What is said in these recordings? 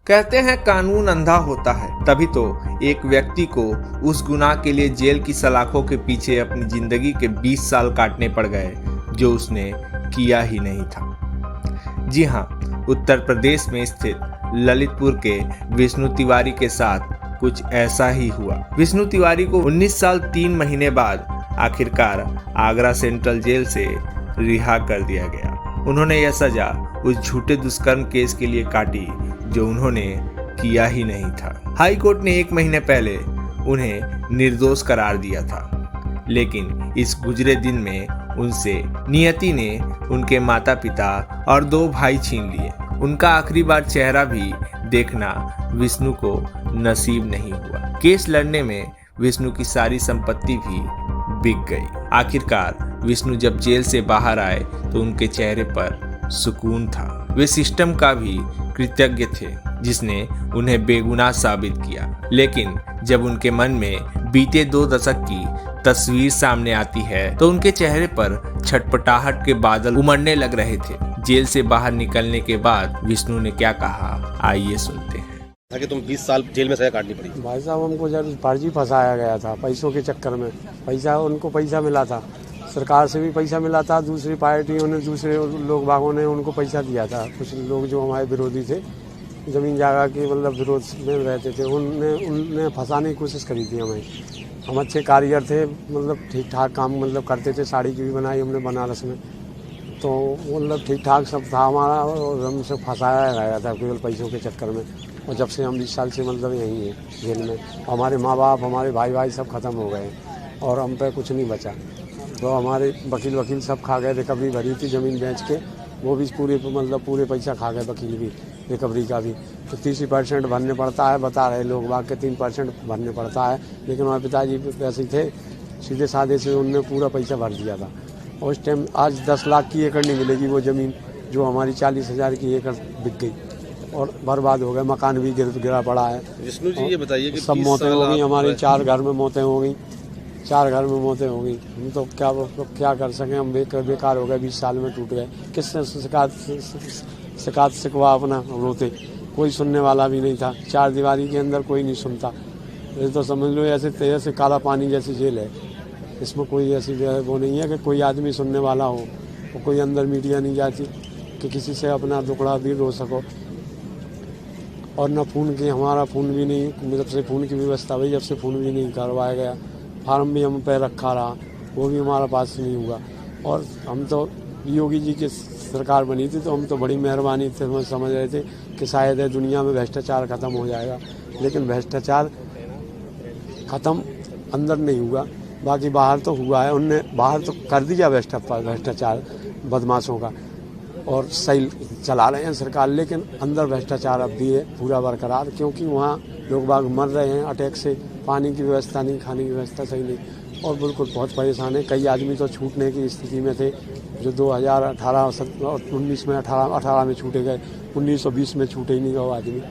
कहते हैं कानून अंधा होता है, तभी तो एक व्यक्ति को उस गुनाह के लिए जेल की सलाखों के पीछे अपनी जिंदगी के 20 साल काटने पड़ गए जो उसने किया ही नहीं था। जी हाँ, उत्तर प्रदेश में स्थित ललितपुर के विष्णु तिवारी के साथ कुछ ऐसा ही हुआ। विष्णु तिवारी को 19 साल 3 महीने बाद आखिरकार आगरा सेंट्रल जेल से रिहा कर दिया गया। उन्होंने यह सजा उस झूठे दुष्कर्म केस के लिए काटी जो उन्होंने किया ही नहीं था। हाई कोर्ट ने 1 महीने पहले उन्हें निर्दोष करार दिया था, लेकिन इस गुजरे दिन में उनसे नियति ने उनके माता पिता और 2 भाई छीन लिए। उनका आखिरी बार चेहरा भी देखना विष्णु को नसीब नहीं हुआ। केस लड़ने में विष्णु की सारी संपत्ति भी बिक गई। आखिरकार विष्णु जब जेल से बाहर आए तो उनके चेहरे पर सुकून था। वे सिस्टम का भी कृतज्ञ थे जिसने उन्हें बेगुनाह साबित किया। लेकिन जब उनके मन में बीते 2 दशक की तस्वीर सामने आती है तो उनके चेहरे पर छटपटाहट के बादल उमड़ने लग रहे थे। जेल से बाहर निकलने के बाद विष्णु ने क्या कहा, आइए सुनते हैं। कि तुम 20 साल जेल में सजा काटनी पड़ी। भाई साहब, हमको जब फर्जी फंसाया गया था पैसों के चक्कर में। उनको पैसा मिला था, सरकार से भी पैसा मिला था, दूसरी पार्टियों ने, दूसरे लोग बागों ने उनको पैसा दिया था। कुछ लोग जो हमारे विरोधी थे, जमीन जागा के मतलब विरोध में रहते थे, उनने फंसाने की कोशिश करी थी हमें। हम अच्छे कारीगर थे, मतलब ठीक ठाक काम मतलब करते थे। साड़ी की भी बनाई हमने बनारस में, तो मतलब ठीक ठाक सब था हमारा, और हमसे फंसाया गया था केवल पैसों के चक्कर में। और जब से हम 20 साल से मतलब यहीं हैं जेल में, हमारे माँ बाप, हमारे भाई सब ख़त्म हो गए और हम पे कुछ नहीं बचा। तो हमारे वकील सब खा गए। रिकवरी भरी थी ज़मीन बेच के, वो भी पूरे पैसा खा गए, वकील भी, रिकवरी का भी। तो 30% भरने पड़ता है, बता रहे लोग बाग के 3% भरने पड़ता है। लेकिन हमारे पिताजी पैसे थे, सीधे साधे से उनने पूरा पैसा भर दिया था। और उस टाइम आज 10 लाख की एकड़ नहीं मिलेगी वो ज़मीन, जो हमारी 40,000 की एकड़ बिक गई और बर्बाद हो गए। मकान भी गिरा पड़ा है। विष्णु जी, ये बताइए कि सब मौतें हो गई हमारी, 4 घर में मौतें हो गई, 4 घर में मौतें हो गई। हम तो क्या कर सकें, हम बेकार हो गए, 20 साल में टूट गए। किसने शिकायत शिकवा अपना रोते, कोई सुनने वाला भी नहीं था। 4 दीवारी के अंदर कोई नहीं सुनता। ये तो समझ लो ऐसे काला पानी जैसी जेल है। इसमें कोई ऐसी वो नहीं है कि कोई आदमी सुनने वाला हो, और कोई अंदर मीडिया नहीं जाती कि किसी से अपना दुखड़ा भी रो सको। और न खून की, हमारा खून भी नहीं, जब से खून की व्यवस्था हुई, जब से खून भी नहीं करवाया गया। फार्म भी हम पे रखा रहा, वो भी हमारा पास नहीं हुआ। और हम तो योगी जी की सरकार बनी थी, तो हम तो बड़ी मेहरबानी थे, समझ रहे थे कि शायद है दुनिया में भ्रष्टाचार ख़त्म हो जाएगा। लेकिन भ्रष्टाचार ख़त्म अंदर नहीं हुआ, बाकी बाहर तो हुआ है। उनने बाहर तो कर दिया भ्रष्टाचार बदमाशों का, और सही चला रहे हैं सरकार। लेकिन अंदर भ्रष्टाचार अब भी है पूरा बरकरार, क्योंकि वहाँ लोग बाग मर रहे हैं अटैक से। पानी की व्यवस्था नहीं, खाने की व्यवस्था सही नहीं, और बिल्कुल बहुत परेशान है। कई आदमी तो छूटने की स्थिति में थे, जो 2018-19 में 18 में छूटे गए, 19 और 20 में छूटे ही नहीं गए आदमी।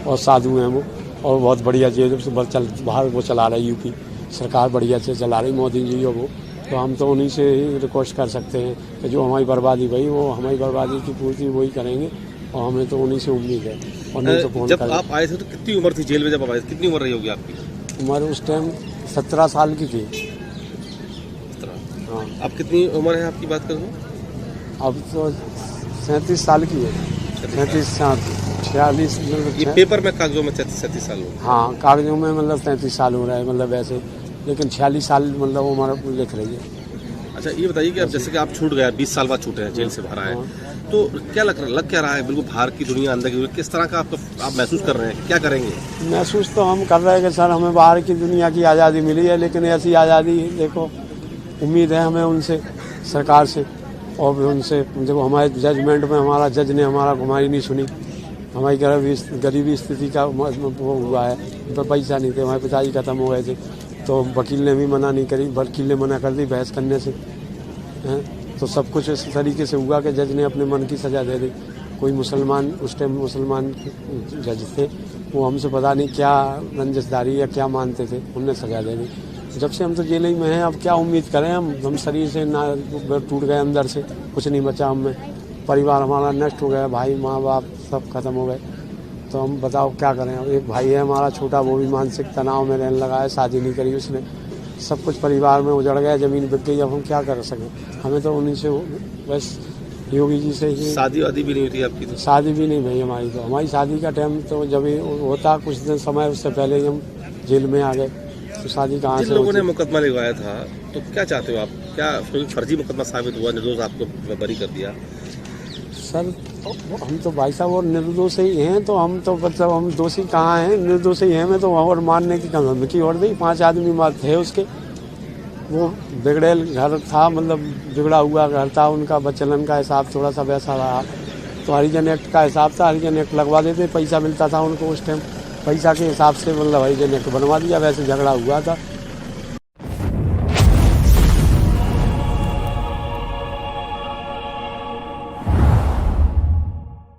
और साधु हैं वो, और बहुत बढ़िया जेल से बाहर वो चला रही यूपी सरकार, बढ़िया से चला रही मोदी जी हो वो। तो हम तो उन्हीं से ही रिक्वेस्ट कर सकते हैं कि जो हमारी बर्बादी भई, वो हमारी बर्बादी की पूर्ति वही करेंगे, और हमें तो उन्हीं से उम्मीद है। और नहीं तो फोन जब आप आए थे तो कितनी उम्र थी जेल में? जब आप आए कितनी उम्र रही होगी आपकी? उम्र उस टाइम 17 साल की थी। 17। हाँ। अब कितनी उम्र है आपकी बात करूँ? अब तो 37 साल की है। 46 ये पेपर में कागजों में 37 साल हो? हाँ, कागजों में मतलब 33 साल हो रहा है, मतलब वैसे। लेकिन 46 साल मतलब वो हमारा लिख रही है। अच्छा, ये बताइए कि अब जैसे कि आप छूट गए, 20 साल बाद छूटे हैं, जेल से बाहर आए, तो क्या लग क्या रहा है? बिल्कुल बाहर की दुनिया, अंदर की दुनिया, किस तरह का आप महसूस कर रहे हैं? क्या करेंगे? महसूस तो हम कर रहे हैं कि सर हमें बाहर की दुनिया की आज़ादी मिली है, लेकिन ऐसी आज़ादी देखो, उम्मीद है हमें उनसे, सरकार से। और उनसे जब हमारे जजमेंट में हमारा जज ने हमारी नहीं सुनी। हमारी गरीबी स्थिति का वो हुआ है, तो पैसा नहीं थे, हमारे पिताजी खत्म हो गए थे, तो वकील ने भी मना नहीं करी, वकील ने मना कर दी बहस करने से। तो सब कुछ इस तरीके से हुआ कि जज ने अपने मन की सज़ा दे दी। कोई मुसलमान, उस टाइम मुसलमान जज थे, वो हमसे पता नहीं क्या रंजिशदारी या क्या मानते थे, उनने सज़ा दे दी। जब से हम तो जेल ही में हैं, अब क्या उम्मीद करें? हम शरीर से ना टूट गए, अंदर से कुछ नहीं बचा हम में। परिवार हमारा नष्ट हो गया, भाई माँ बाप सब खत्म हो गए। तो हम बताओ क्या करें। एक भाई है हमारा छोटा, वो भी मानसिक तनाव में रहने लगा है, शादी नहीं करी उसने, सब कुछ परिवार में उजड़ गया, ज़मीन बिक गई। अब हम क्या कर सकें, हमें तो उन्हीं से बस योगी जी से ही। शादी वादी भी नहीं हुई थी आपकी तो? शादी भी नहीं भई हमारी, तो हमारी शादी का टाइम तो जब ही होता कुछ दिन समय, उससे पहले ही हम जेल में आ गए, तो शादी कहाँ जिन से लोगों ने होती। मुकदमा लगवाया था, तो क्या चाहते हो आप? क्या क्योंकि फर्जी मुकदमा साबित हुआ, निर्दोष आपको बरी कर दिया? सर हम तो भाई साहब और निर्दोष ही हैं, तो हम तो मतलब हम दोषी कहाँ हैं, निर्दोष ही हैं। मैं तो और मारने की धमकी और दी, 5 आदमी मार थे उसके। वो बिगड़ेल घर था, मतलब बिगड़ा हुआ घर था, उनका बचलन का हिसाब थोड़ा सा वैसा रहा, तो हरिजन एक्ट का हिसाब था, हरिजन एक्ट लगवा देते, पैसा मिलता था उनको उस टाइम, पैसा के हिसाब से मतलब हरिजन एक्ट बनवा दिया, वैसे झगड़ा हुआ था।